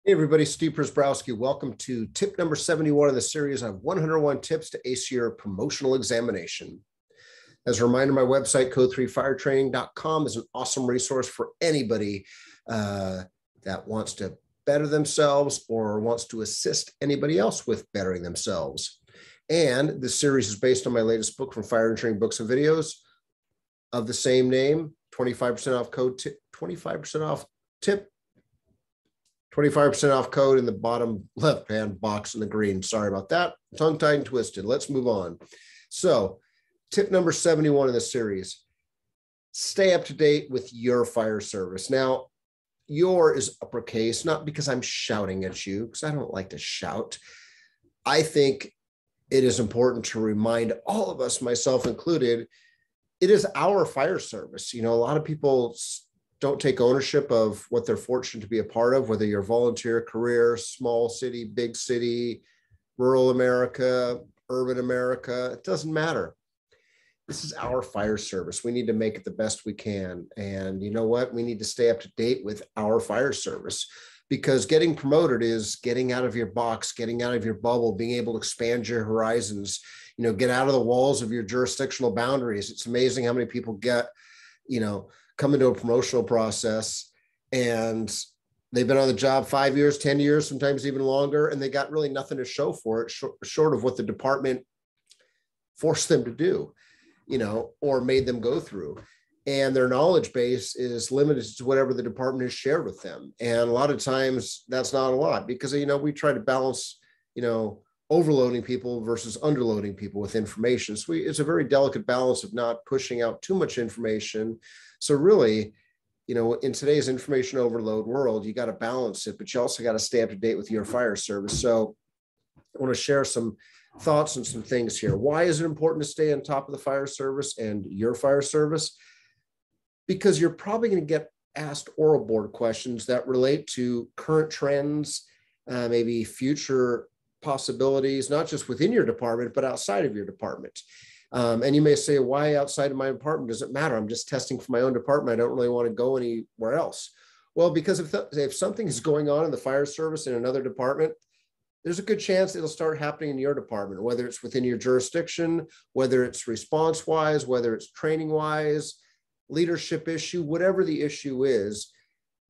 Hey everybody, Steve Przebrowski. Welcome to tip number 71 of the series on 101 tips to ace your promotional examination. As a reminder, my website, code3firetraining.com, is an awesome resource for anybody that wants to better themselves or wants to assist anybody else with bettering themselves. And this series is based on my latest book from Fire and Training Books and Videos of the same name, 25% off code, 25% off tip. 25% off code in the bottom left-hand box in the green. Sorry about that. Tongue-tied and twisted. Let's move on. So tip number 71 in this series, stay up to date with your fire service. Now, your is uppercase, not because I'm shouting at you, because I don't like to shout. I think it is important to remind all of us, myself included, it is our fire service. You know, a lot of people don't take ownership of what they're fortunate to be a part of, whether you're volunteer career, small city, big city, rural America, urban America, it doesn't matter. This is our fire service. We need to make it the best we can. And you know what? We need to stay up to date with our fire service, because getting promoted is getting out of your box, getting out of your bubble, being able to expand your horizons, you know, get out of the walls of your jurisdictional boundaries. It's amazing how many people get, you know, come into a promotional process and they've been on the job 5 years, 10 years, sometimes even longer, and they got really nothing to show for it, short of what the department forced them to do, you know, or made them go through. And their knowledge base is limited to whatever the department has shared with them. And a lot of times that's not a lot, because, you know, we try to balance, you know, overloading people versus underloading people with information. So it's a very delicate balance of not pushing out too much information. So really, you know, in today's information overload world, you got to balance it, but you also got to stay up to date with your fire service. So I want to share some thoughts and some things here. Why is it important to stay on top of the fire service and your fire service? Because you're probably going to get asked oral board questions that relate to current trends, maybe future possibilities, not just within your department, but outside of your department. And you may say, why outside of my department? Does it matter? I'm just testing for my own department. I don't really want to go anywhere else. Well, because if something is going on in the fire service in another department, there's a good chance it'll start happening in your department, whether it's within your jurisdiction, whether it's response-wise, whether it's training-wise, leadership issue, whatever the issue is.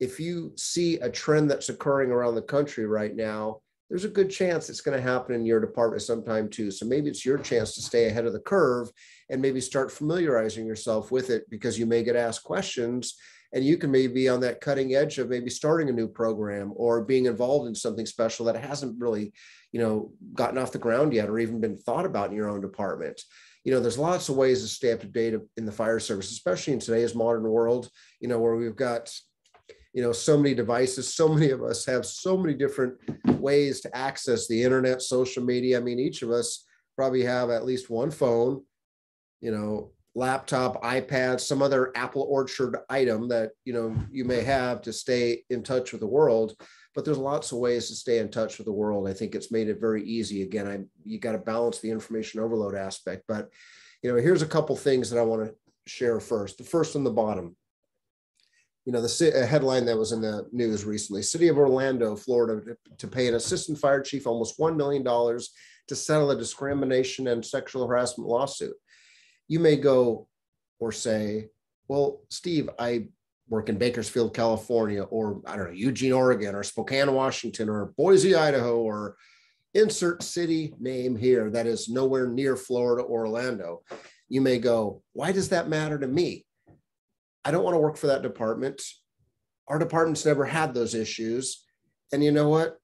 If you see a trend that's occurring around the country right now, there's a good chance it's going to happen in your department sometime too. So maybe it's your chance to stay ahead of the curve and maybe start familiarizing yourself with it, because you may get asked questions and you can maybe be on that cutting edge of maybe starting a new program or being involved in something special that hasn't really, you know, gotten off the ground yet or even been thought about in your own department. You know, there's lots of ways to stay up to date in the fire service, especially in today's modern world, you know, where we've got, you know, so many devices. So many of us have so many different ways to access the internet, social media. I mean, each of us probably have at least one phone, you know, laptop, iPad, some other Apple Orchard item that, you know, you may have to stay in touch with the world. But there's lots of ways to stay in touch with the world. I think it's made it very easy. Again, you got to balance the information overload aspect. But, you know, here's a couple things that I want to share first. The first on the bottom. You know, the headline that was in the news recently, City of Orlando, Florida, to pay an assistant fire chief almost $1 million to settle a discrimination and sexual harassment lawsuit. You may go or say, well, Steve, I work in Bakersfield, California, or I don't know, Eugene, Oregon, or Spokane, Washington, or Boise, Idaho, or insert city name here that is nowhere near Florida or Orlando. You may go, why does that matter to me? I don't want to work for that department. Our department's never had those issues. And you know what?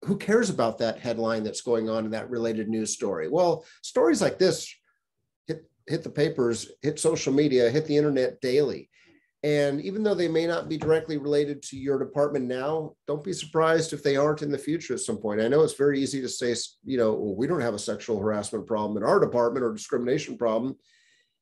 Who cares about that headline that's going on in that related news story? Well, stories like this hit the papers, hit social media, hit the internet daily. And even though they may not be directly related to your department now, don't be surprised if they aren't in the future at some point. I know it's very easy to say, you know, well, we don't have a sexual harassment problem in our department or discrimination problem.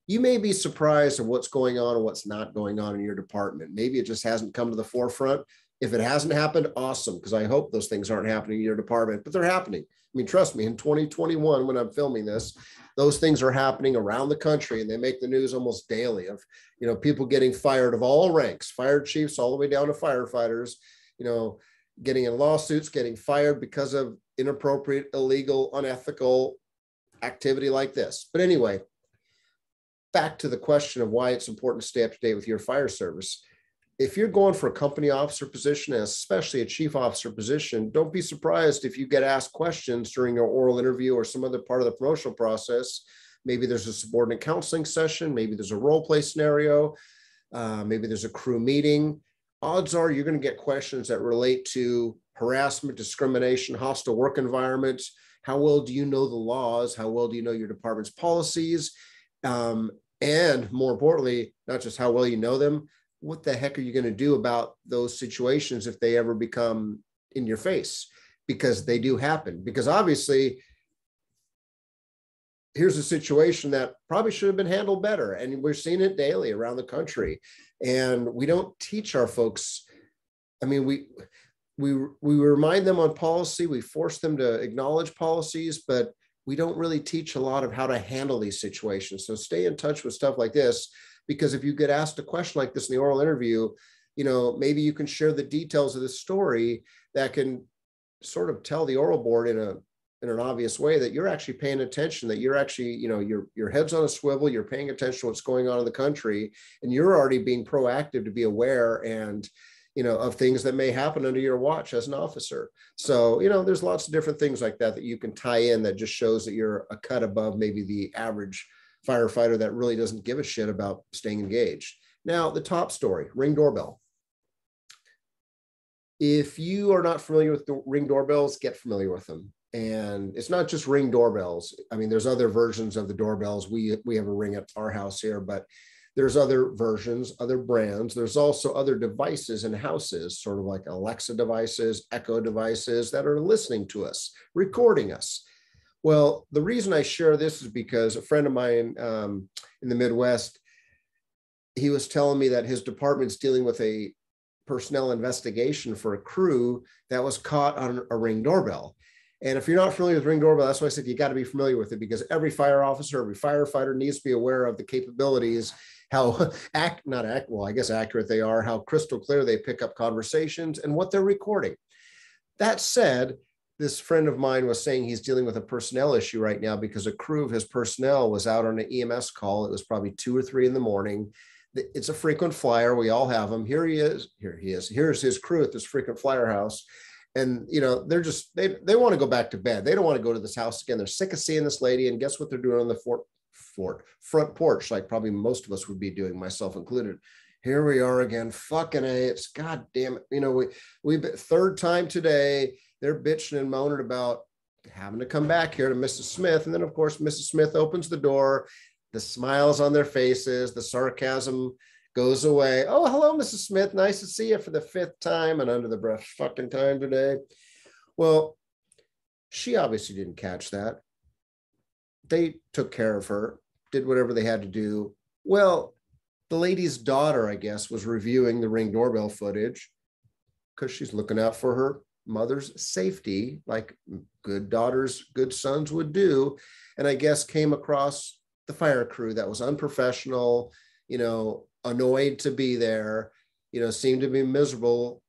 You may be surprised at what's going on and what's not going on in your department. Maybe it just hasn't come to the forefront. If it hasn't happened, awesome, because I hope those things aren't happening in your department, but they're happening. I mean, trust me, in 2021, when I'm filming this, those things are happening around the country, and they make the news almost daily of, you know, people getting fired of all ranks, fire chiefs all the way down to firefighters, you know, getting in lawsuits, getting fired because of inappropriate, illegal, unethical activity like this. But anyway, back to the question of why it's important to stay up to date with your fire service. If you're going for a company officer position, and especially a chief officer position, don't be surprised if you get asked questions during your oral interview or some other part of the promotional process. Maybe there's a subordinate counseling session, maybe there's a role play scenario, maybe there's a crew meeting. Odds are you're going to get questions that relate to harassment, discrimination, hostile work environments. How well do you know the laws? How well do you know your department's policies? And more importantly, not just how well you know them, what the heck are you going to do about those situations if they ever become in your face? Because they do happen. Because obviously, here's a situation that probably should have been handled better. And we're seeing it daily around the country. And we don't teach our folks. I mean, we remind them on policy, we force them to acknowledge policies, but we don't really teach a lot of how to handle these situations. So stay in touch with stuff like this, because if you get asked a question like this in the oral interview, you know, maybe you can share the details of this story that can sort of tell the oral board in an obvious way that you're actually paying attention, that you're actually, you know, your head's on a swivel, you're paying attention to what's going on in the country, and you're already being proactive to be aware and, you know, of things that may happen under your watch as an officer. So, you know, there's lots of different things like that that you can tie in that just shows that you're a cut above maybe the average firefighter that really doesn't give a shit about staying engaged. Now, the top story, Ring doorbell. If you are not familiar with the Ring doorbells, get familiar with them. And it's not just Ring doorbells. I mean, there's other versions of the doorbells. We have a Ring at our house here, but there's other versions, other brands. There's also other devices in houses, sort of like Alexa devices, Echo devices that are listening to us, recording us. Well, the reason I share this is because a friend of mine in the Midwest, he was telling me that his department's dealing with a personnel investigation for a crew that was caught on a Ring doorbell. And if you're not familiar with Ring doorbell, that's why I said you got to be familiar with it, because every fire officer, every firefighter needs to be aware of the capabilities, how I guess accurate they are, how crystal clear they pick up conversations, and what they're recording. That said, this friend of mine was saying he's dealing with a personnel issue right now because a crew of his personnel was out on an EMS call. It was probably 2 or 3 in the morning. It's a frequent flyer. We all have him. Here he is. Here's his crew at this frequent flyer house. And, you know, they're just, they want to go back to bed. They don't want to go to this house again. They're sick of seeing this lady. And guess what they're doing on the front porch, like probably most of us would be doing, myself included. Here we are again, fucking A, it's goddamn it. You know, we third time today, they're bitching and moaning about having to come back here to Mrs. Smith. And then of course, Mrs. Smith opens the door, the smiles on their faces, the sarcasm goes away. Oh, hello, Mrs. Smith. Nice to see you for the 5th time, and under the breath, fucking time today. Well, she obviously didn't catch that. They took care of her, did whatever they had to do. Well, the lady's daughter, I guess, was reviewing the Ring doorbell footage because she's looking out for her mother's safety, like good daughters, good sons would do. And I guess came across the fire crew that was unprofessional, you know, annoyed to be there, you know, seemed to be miserable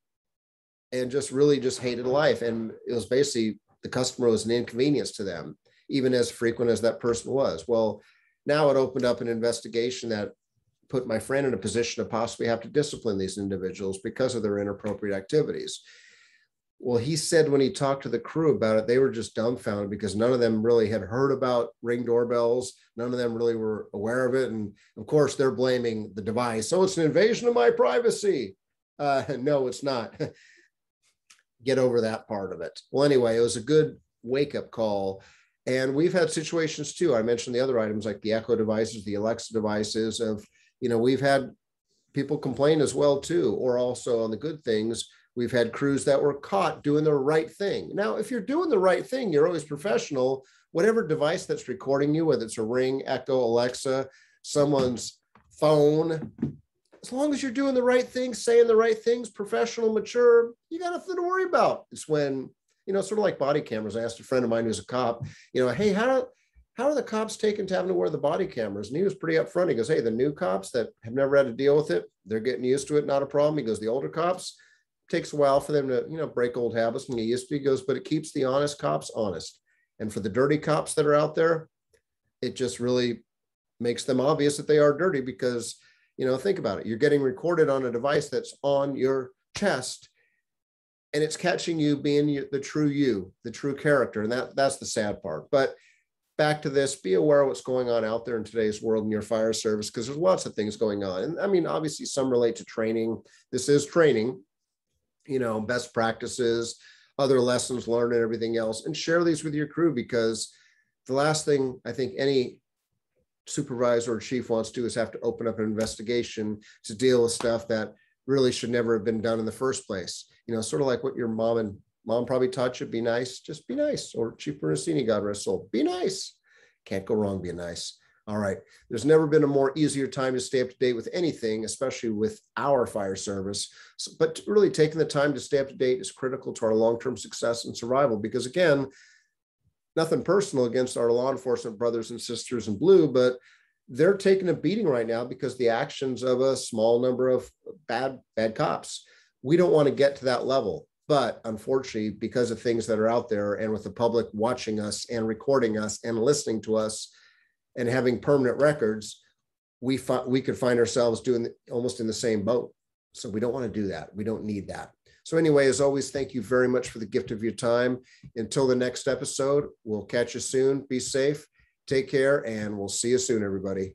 and just really just hated life. And it was basically the customer was an inconvenience to them, even as frequent as that person was. Well, now it opened up an investigation that put my friend in a position to possibly have to discipline these individuals because of their inappropriate activities. Well, he said when he talked to the crew about it, they were just dumbfounded because none of them really had heard about Ring doorbells. None of them really were aware of it. And of course, they're blaming the device. So it's an invasion of my privacy. No, it's not. Get over that part of it. Well, anyway, it was a good wake-up call. And we've had situations too. I mentioned the other items like the Echo devices, the Alexa devices of, you know, we've had people complain as well too, or also on the good things, we've had crews that were caught doing the right thing. Now, if you're doing the right thing, you're always professional. Whatever device that's recording you, whether it's a Ring, Echo, Alexa, someone's phone, as long as you're doing the right things, saying the right things, professional, mature, you got nothing to worry about. It's when, you know, sort of like body cameras. I asked a friend of mine who's a cop, you know, hey, how are the cops taken to having to wear the body cameras? And he was pretty upfront. He goes, hey, the new cops that have never had to deal with it, they're getting used to it, not a problem. He goes, the older cops, takes a while for them to, break old habits and get used to it. He goes, but it keeps the honest cops honest. And for the dirty cops that are out there, it just really makes them obvious that they are dirty because, think about it. You're getting recorded on a device that's on your chest and it's catching you being the true you, the true character. And that's the sad part. But back to this, be aware of what's going on out there in today's world in your fire service, because there's lots of things going on. And I mean, obviously some relate to training. This is training, best practices, other lessons learned and everything else, and share these with your crew, because the last thing I think any supervisor or chief wants to do is have to open up an investigation to deal with stuff that really should never have been done in the first place. Sort of like what your mom probably taught you, be nice, just be nice. Or Chief Bernasini, God rest his soul, be nice. Can't go wrong being nice. All right. There's never been a more easier time to stay up to date with anything, especially with our fire service. But really taking the time to stay up to date is critical to our long-term success and survival, because again, nothing personal against our law enforcement brothers and sisters in blue, but they're taking a beating right now because the actions of a small number of bad cops. We don't want to get to that level. But unfortunately, because of things that are out there and with the public watching us and recording us and listening to us and having permanent records, we could find ourselves doing almost in the same boat. So we don't want to do that. We don't need that. So anyway, as always, thank you very much for the gift of your time. Until the next episode, we'll catch you soon. Be safe, take care, and we'll see you soon, everybody.